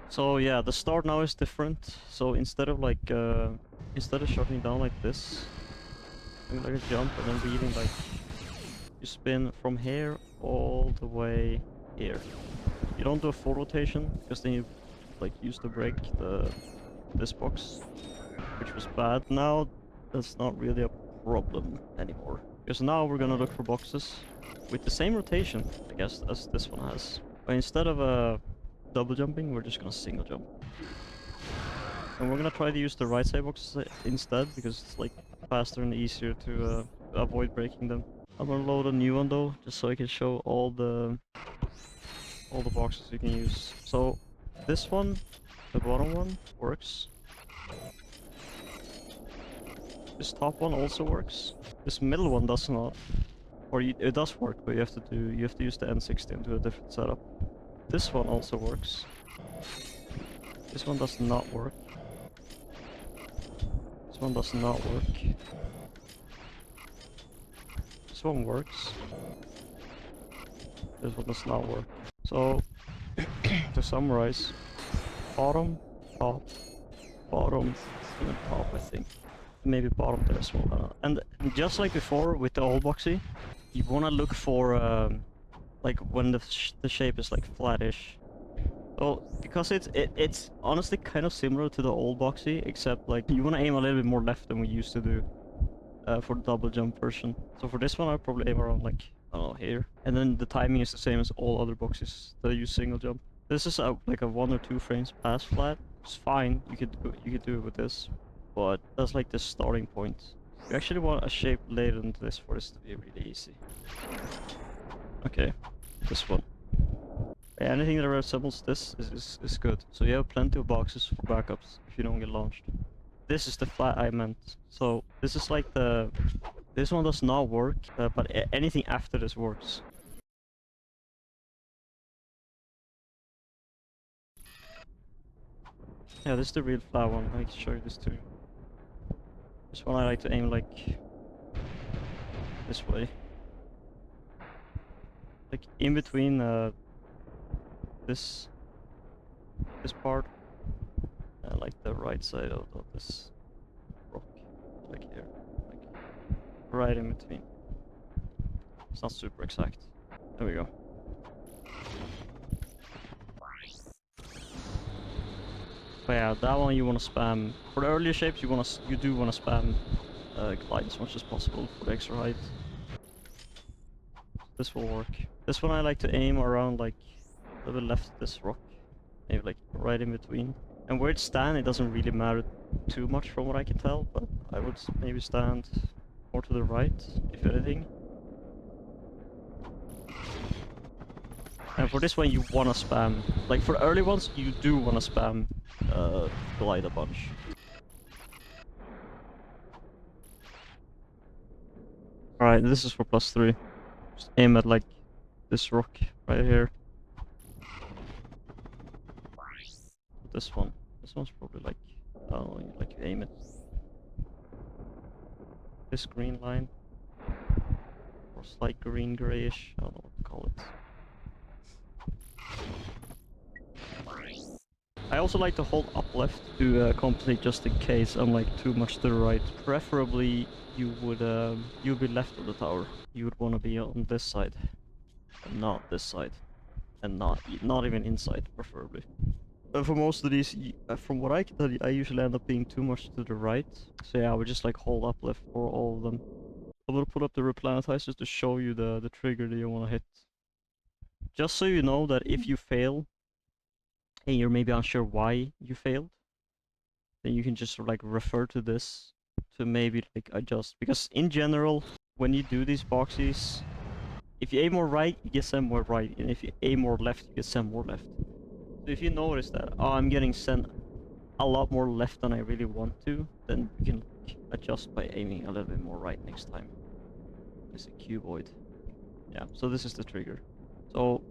So yeah, the start now is different. So instead of like instead of shutting down like this, doing like a jump and then reading like you spin from here all the way here. You don't do a full rotation because then you like used to break this box, which was bad. Now that's not really a problem anymore because now we're gonna look for boxes with the same rotation, I guess, as this one has. But instead of double jumping, we're just gonna single jump. And we're gonna try to use the right side boxes instead because it's like faster and easier to avoid breaking them. I'm gonna load a new one though, just so I can show all the boxes you can use. So this one, the bottom one, works. This top one also works. This middle one does not. Or it does work, but you have to use the N60 and do a different setup. This one also works. This one does not work. This one does not work. This one works. This one does not work. So, to summarize, bottom, top, bottom, and then top, I think. Maybe bottom there as well. And just like before with the old boxy, you wanna look for like when the shape is like flattish. So because it's honestly kind of similar to the old boxy, except like you wanna aim a little bit more left than we used to do for the double jump version. So for this one, I'll probably aim around like I don't know here, and then the timing is the same as all other boxes that use single jump. This is like a 1 or 2 frames pass flat. It's fine. You could do it with this, but that's like the starting point. You actually want a shape later than this for this to be really easy. Okay, this one. Yeah, anything that resembles this is good. So you have plenty of boxes for backups if you don't get launched. This is the flat I meant. So this is like the... This one does not work, but anything after this works. Yeah, this is the real flat one. I can show you this too. This one I like to aim like this way. Like in between this part and like the right side of this rock. Like here. Like right in between. It's not super exact. There we go. But yeah, that one you want to spam. For the earlier shapes, you do want to spam glide as much as possible for the extra height. This will work. This one I like to aim around like a little bit left of this rock, maybe like right in between. And where it stands, it doesn't really matter too much from what I can tell, but I would maybe stand more to the right, if anything. And for this one, you want to spam. Like for the early ones, you do want to spam glide a bunch. Alright, this is for +3. Just aim at like this rock right here. This one. This one's probably like, I don't know, like you aim it. This green line. Or slight green grayish, I don't know what to call it. I also like to hold up left to compensate just in case I'm like too much to the right. Preferably you'd be left of the tower. You would want to be on this side, and not this side, and not even inside, preferably. But for most of these, from what I can tell, I usually end up being too much to the right. So yeah, I would just like hold up left for all of them. I'm gonna put up the replanetizers to show you the trigger that you want to hit. Just so you know that if you fail, and you're maybe unsure why you failed, then you can just like refer to this to maybe like adjust. Because in general, when you do these boxes, if you aim more right, you get sent more right, and if you aim more left, you get sent more left. So if you notice that, oh, I'm getting sent a lot more left than I really want to, then you can adjust by aiming a little bit more right next time. It's a cuboid. Yeah, so this is the trigger. So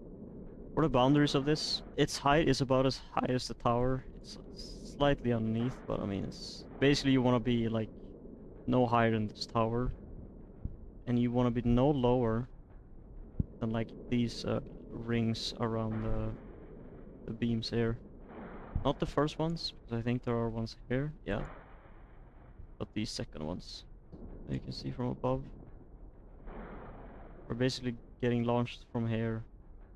for the boundaries of this, its height is about as high as the tower. It's slightly underneath, but I mean, it's basically you want to be like no higher than this tower, and you want to be no lower than like these rings around the beams here. Not the first ones, because I think there are ones here, yeah. But these second ones. You can see from above. We're basically getting launched from here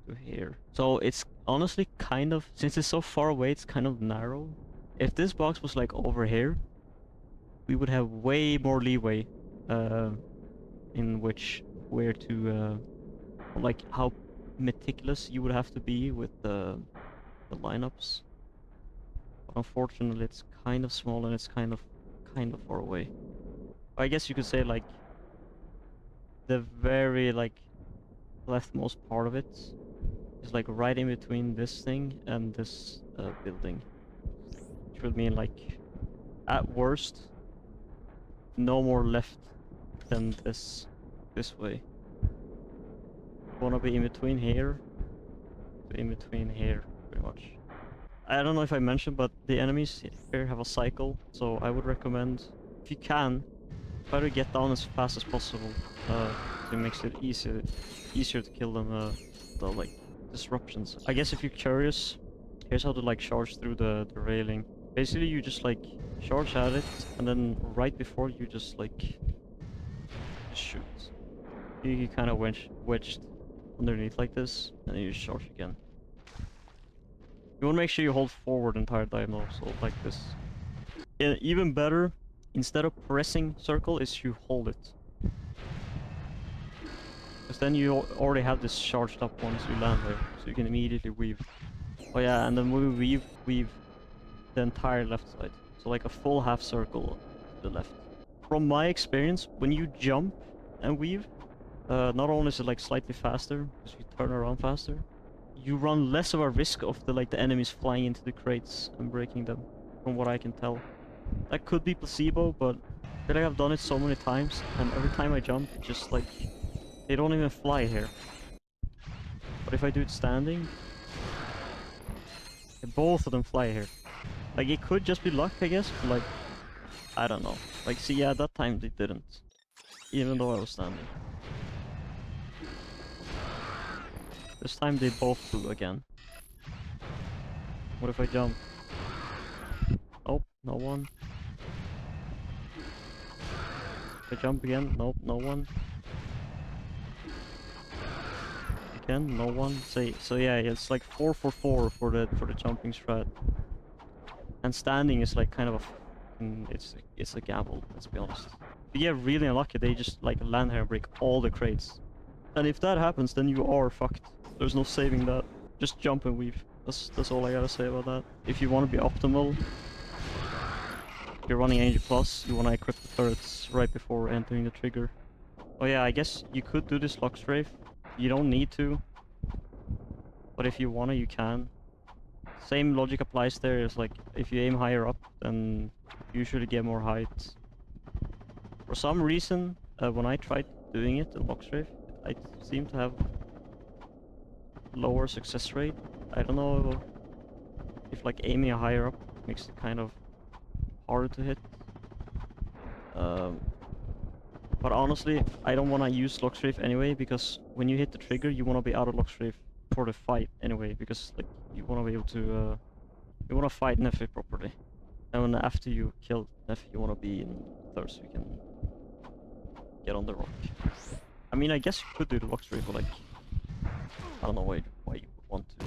to here. So it's honestly kind of, since it's so far away, it's kind of narrow. If this box was like over here, we would have way more leeway in where to like how meticulous you would have to be with the lineups. But unfortunately, it's kind of small and it's kind of far away. I guess you could say like the very like leftmost part of it is like right in between this thing and this building, which would mean like at worst no more left than this way. Wanna be in between here to in between here, pretty much. I don't know if I mentioned, but the enemies here have a cycle, so I would recommend, if you can, try to get down as fast as possible. So it makes it easier to kill them, the like disruptions. I guess if you're curious, here's how to like charge through the railing. Basically, you just like charge at it, and then right before you just like shoot. You kind of wedged underneath like this, and then you just charge again. You want to make sure you hold forward entire time though, so like this. And even better, instead of pressing circle, is you hold it. Because then you already have this charged up once you land there, so you can immediately weave. Oh yeah, and then we weave the entire left side. So like a full half circle to the left. From my experience, when you jump and weave, not only is it like slightly faster, because you turn around faster, you run less of a risk of the enemies flying into the crates and breaking them, from what I can tell. That could be placebo, but I feel like I've done it so many times, and every time I jump, it just like, they don't even fly here. But if I do it standing, both of them fly here. Like, it could just be luck, I guess, but like, I don't know. Like, see, yeah, that time they didn't, even though I was standing. This time they both flew again. What if I jump? Oh, no one. If I jump again? Nope, no one. Again, no one. So yeah, it's like 4 for 4 for the jumping strat. And standing is like kind of it's a gamble, let's be honest. If you get really unlucky, they just like land here and break all the crates. And if that happens, then you are fucked. There's no saving that. Just jump and weave. That's all I gotta say about that. If you want to be optimal, if you're running Angel Plus, you want to equip the turrets right before entering the trigger. Oh yeah, I guess you could do this lock strafe. You don't need to, but if you wanna, you can. Same logic applies there. It's like if you aim higher up, then you usually get more height. For some reason, when I tried doing it in lock strafe, I seem to have lower success rate. I don't know if like aiming higher up makes it kind of harder to hit. But honestly, I don't want to use lock strafe anyway, because when you hit the trigger, you want to be out of lock strafe for the fight anyway, because like you want to be able to you want to fight Neffy properly. And when after you kill Neffy, you want to be in third so you can get on the rock. I mean, I guess you could do the lock strafe, but like I don't know why you would want to.